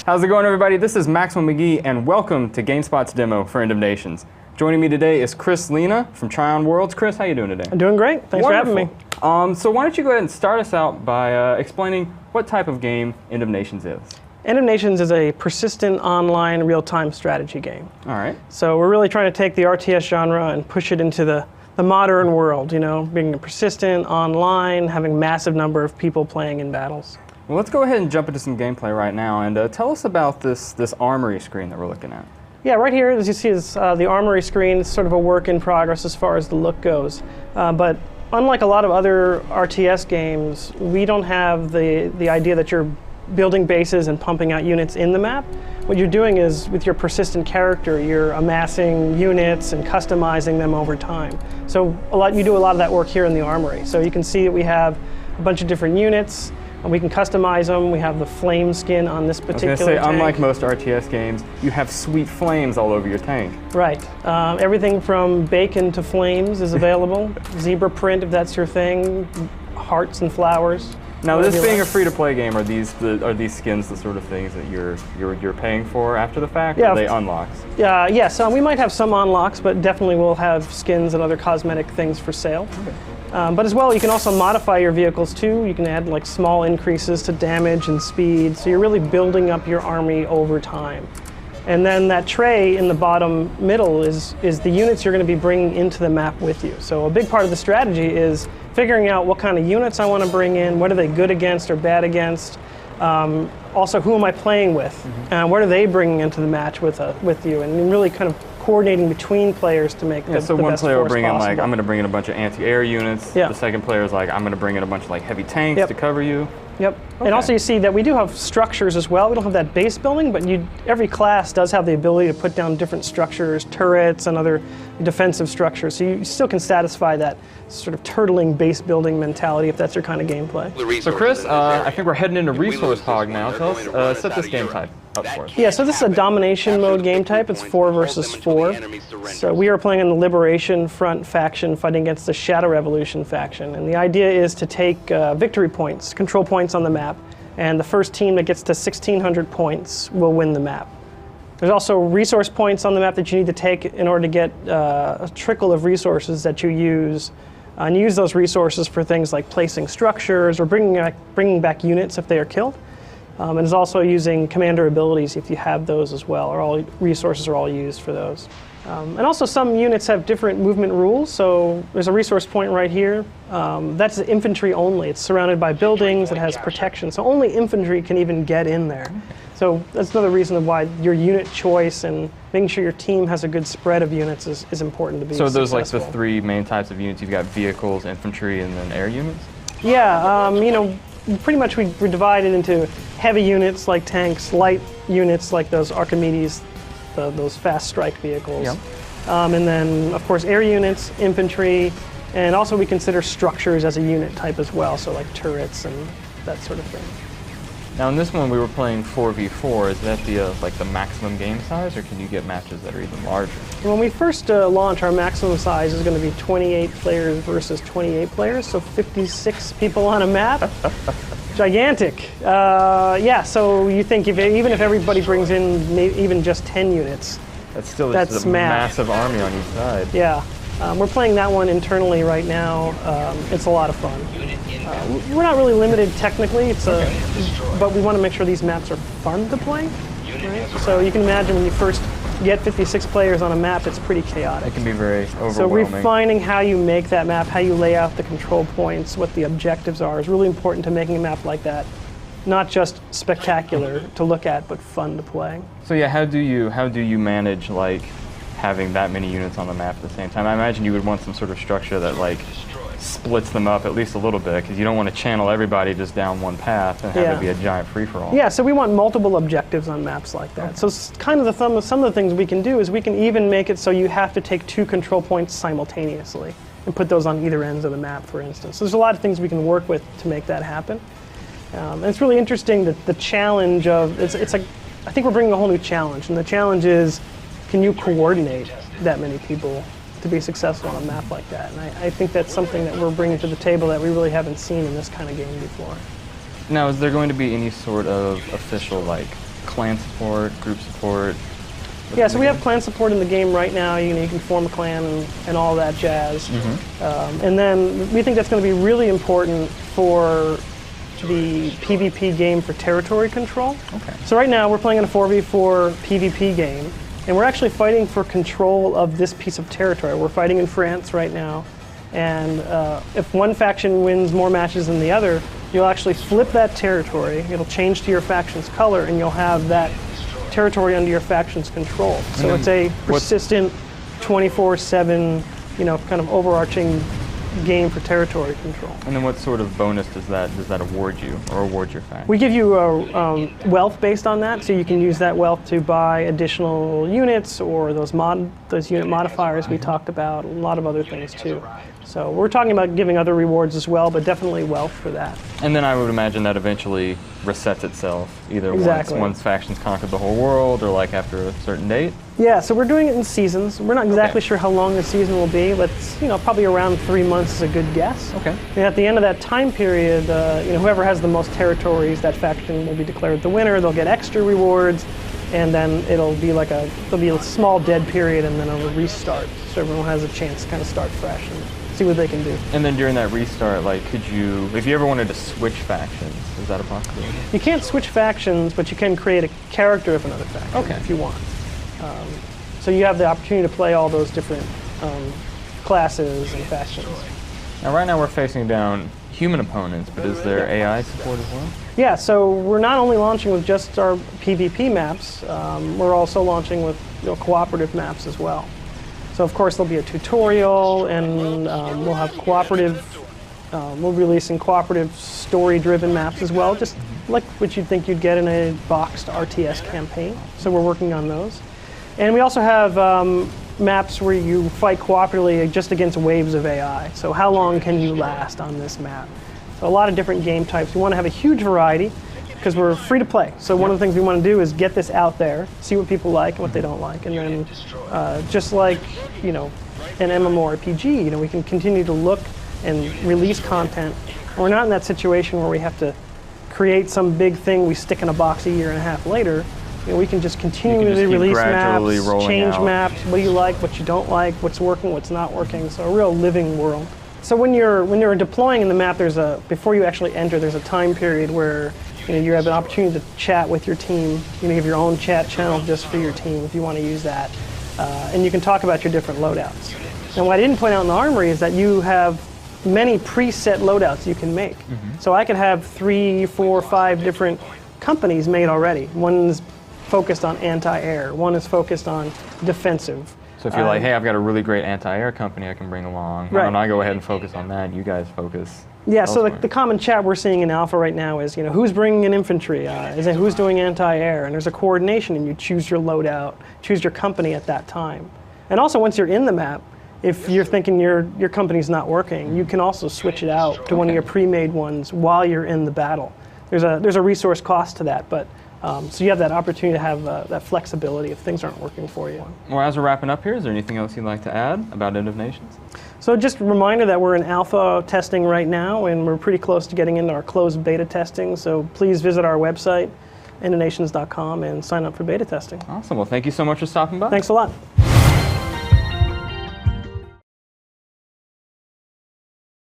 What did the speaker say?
How's it going, everybody? This is Maxwell McGee, and welcome to GameSpot's demo for End of Nations. Joining me today is Chris Lena from Tryon Worlds. Chris, how you doing today? I'm doing great. Thanks Wonderful. for having me. So why don't you go ahead and start us out by explaining what type of game End of Nations is? End of Nations is a persistent online real-time strategy game. All right. So we're really trying to take the RTS genre and push it into the modern world, you know, being persistent, online, having massive number of people playing in battles. Well, let's go ahead and jump into some gameplay right now, and tell us about this armory screen that we're looking at. Yeah, right here, as you see, is the armory screen. It's sort of a work in progress as far as the look goes. But unlike a lot of other RTS games, we don't have the idea that you're building bases and pumping out units in the map. What you're doing is, with your persistent character, you're amassing units and customizing them over time. So you do a lot of that work here in the armory. So you can see that we have a bunch of different units. And we can customize them. We have the flame skin on this particular tank. I was going to say, unlike most RTS games, you have sweet flames all over your tank. Right. Everything from bacon to flames is available. Zebra print, if that's your thing. Hearts and flowers. Now, this being a free-to-play game, are these skins the sort of things that you're paying for after the fact? Yeah. Or are they unlocks? Yeah. So we might have some unlocks, but definitely we'll have skins and other cosmetic things for sale. Okay. But as well, you can also modify your vehicles too. You can add like small increases to damage and speed, so you're really building up your army over time. And then that tray in the bottom middle is the units you're going to be bringing into the map with you. So a big part of the strategy is figuring out what kind of units I want to bring in, what are they good against or bad against. Also, who am I playing with? What are they bringing into the match with you? And really kind of coordinating between players to make the best force possible. So one player will bring in, like, I'm going to bring in a bunch of anti-air units. Yeah. The second player is like, I'm going to bring in a bunch of like heavy tanks to cover you. Yep. Okay. And also you see that we do have structures as well. We don't have that base building, but every class does have the ability to put down different structures, turrets and other defensive structures. So you still can satisfy that sort of turtling base building mentality if that's your kind of gameplay. So Chris, I think we're heading into Resource Hog now. Tell us, set this game type up for us. Yeah, so this is a domination mode game type. It's 4 versus 4. So we are playing in the Liberation Front faction fighting against the Shadow Revolution faction. And the idea is to take victory points, control points on the map, and the first team that gets to 1,600 points will win the map. There's also resource points on the map that you need to take in order to get a trickle of resources that you use. And use those resources for things like placing structures or bringing back units if they are killed. And it's also using commander abilities if you have those as well, or all resources are all used for those. And also some units have different movement rules, so there's a resource point right here. That's infantry only. It's surrounded by buildings, it has protection, so only infantry can even get in there. So that's another reason why your unit choice and making sure your team has a good spread of units is important to be successful. So those like the 3 main types of units. You've got vehicles, infantry, and then air units? Yeah, you know, pretty much we're divided into heavy units like tanks, light units like those Archimedes, those fast strike vehicles. Yep. And then, of course, air units, infantry, and also we consider structures as a unit type as well, so like turrets and that sort of thing. Now in this one we were playing 4v4. Is that the maximum game size, or can you get matches that are even larger? When we first launch, our maximum size is going to be 28 players versus 28 players, so 56 people on a map. Gigantic. Yeah, so you think even if everybody brings in even just 10 units, that's still that's a massive army on each side. Yeah. We're playing that one internally right now. It's a lot of fun. We're not really limited technically, but we want to make sure these maps are fun to play. Right? So you can imagine when you first get 56 players on a map, it's pretty chaotic. It can be very overwhelming. So refining how you make that map, how you lay out the control points, what the objectives are, is really important to making a map like that. Not just spectacular to look at, but fun to play. So yeah, how do you manage like having that many units on the map at the same time? I imagine you would want some sort of structure that like splits them up at least a little bit, because you don't want to channel everybody just down one path and have it be a giant free-for-all. Yeah, so we want multiple objectives on maps like that. Okay. So it's kind of some of the things we can do is we can even make it so you have to take 2 control points simultaneously and put those on either ends of the map, for instance. So there's a lot of things we can work with to make that happen. And it's really interesting that the challenge of, it's like, I think we're bringing a whole new challenge, and the challenge is, can you coordinate that many people to be successful on a map like that? And I think that's something that we're bringing to the table that we really haven't seen in this kind of game before. Now, is there going to be any sort of official like clan support, group support? Yeah, so we have clan support in the game right now. You can form a clan and all that jazz. And then we think that's going to be really important for the PvP game for territory control. Okay. So right now we're playing in a 4v4 PvP game, and we're actually fighting for control of this piece of territory. We're fighting in France right now, and if one faction wins more matches than the other, you'll actually flip that territory. It'll change to your faction's color, and you'll have that territory under your faction's control. So it's a persistent 24/7, kind of overarching game for territory control. And then what sort of bonus does that award you, or award your faction? We give you wealth based on that, so you can use that wealth to buy additional units or those unit modifiers we talked about, a lot of other things too. So we're talking about giving other rewards as well, but definitely wealth for that. And then I would imagine that eventually resets itself, either Exactly. once factions conquered the whole world, or like after a certain date. Yeah, so we're doing it in seasons. We're not exactly sure how long the season will be, but probably around 3 months is a good guess. Okay. And at the end of that time period, whoever has the most territories, that faction will be declared the winner. They'll get extra rewards, and then there'll be a small dead period, and then it'll restart. So everyone has a chance to kind of start fresh and see what they can do. And then during that restart, could you, if you ever wanted to switch factions, is that a possibility? You can't switch factions, but you can create a character of another faction if you want. So you have the opportunity to play all those different classes and factions. Now, right now we're facing down human opponents, but is there AI support as well? Yeah, so we're not only launching with just our PvP maps, we're also launching with cooperative maps as well. So of course there'll be a tutorial, and we'll have cooperative, we'll be releasing cooperative story-driven maps as well, just like what you'd think you'd get in a boxed RTS campaign. So we're working on those. And we also have maps where you fight cooperatively just against waves of AI. So how long can you last on this map? So a lot of different game types. We want to have a huge variety because we're free to play. So one of the things we want to do is get this out there, see what people like and what they don't like. And then just like, an MMORPG, we can continue to look and release content. We're not in that situation where we have to create some big thing we stick in a box a year and a half later. We can just continually release maps, change maps, what you like, what you don't like, what's working, what's not working. So a real living world. So when you're deploying in the map, before you actually enter, there's a time period where you have an opportunity to chat with your team. You have your own chat channel just for your team if you want to use that, and you can talk about your different loadouts. And what I didn't point out in the Armory is that you have many preset loadouts you can make. So I could have 3, 4, 5 different companies made already. One's focused on anti-air, one is focused on defensive. So if you're like, hey, I've got a really great anti-air company I can bring along, why don't I go ahead and focus on that, and you guys focus elsewhere. So the common chat we're seeing in Alpha right now is, who's bringing in infantry, who's doing anti-air, and there's a coordination, and you choose your loadout, choose your company at that time. And also once you're in the map, if you're thinking your company's not working, you can also switch it out to one of your pre-made ones while you're in the battle. There's a resource cost to that, but so you have that opportunity to have that flexibility if things aren't working for you. Well, as we're wrapping up here, is there anything else you'd like to add about End of Nations? So just a reminder that we're in alpha testing right now, and we're pretty close to getting into our closed beta testing. So please visit our website, endofnations.com, and sign up for beta testing. Awesome. Well, thank you so much for stopping by. Thanks a lot.